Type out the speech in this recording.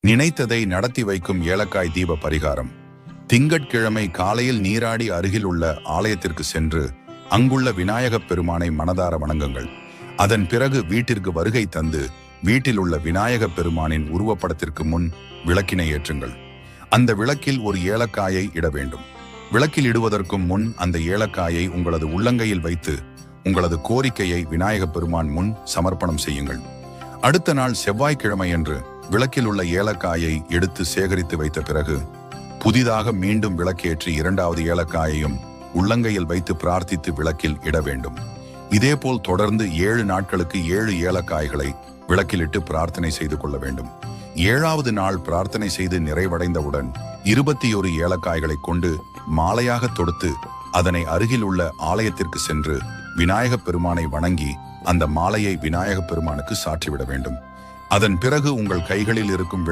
நினைத்ததை நடத்தி வைக்கும் ஏலக்காய் தீப பரிகாரம். திங்கட்கிழமை காலையில் நீராடி அருகில் உள்ள ஆலயத்திற்கு சென்று அங்குள்ள விநாயகப் பெருமானை மனதார வணங்குங்கள். அதன் பிறகு வீட்டிற்கு வருகை தந்து வீட்டில் உள்ள விநாயகப் பெருமானின் உருவப்படத்திற்கு முன் விளக்கினை ஏற்றுங்கள். அந்த விளக்கில் ஒரு ஏலக்காயை இட வேண்டும். விளக்கில் இடுவதற்கும் முன் அந்த ஏலக்காயை உங்களது உள்ளங்கையில் வைத்து உங்களது கோரிக்கையை விநாயகப் பெருமான் முன் சமர்ப்பணம் செய்யுங்கள். அடுத்த நாள் செவ்வாய்க்கிழமையன்று விளக்கில் உள்ள ஏலக்காயை எடுத்து சேகரித்து வைத்த பிறகு புதிதாக மீண்டும் விளக்கேற்றி இரண்டாவது ஏலக்காயையும் உள்ளங்கையில் வைத்து பிரார்த்தித்து விளக்கில் இட வேண்டும். இதேபோல் தொடர்ந்து 7 நாட்களுக்கு 7 ஏலக்காய்களை விளக்கிலிட்டு பிரார்த்தனை செய்து கொள்ள வேண்டும். 7வது நாள் பிரார்த்தனை செய்து நிறைவடைந்தவுடன் 21 ஏலக்காய்களை கொண்டு மாலையாக தொடுத்து அதனை அருகில் உள்ள ஆலயத்திற்கு சென்று விநாயகப் பெருமானை வணங்கி அந்த மாலையை விநாயகப் பெருமானுக்கு சாற்றிவிட வேண்டும். அதன் பிறகு உங்கள் கைகளில் இருக்கும்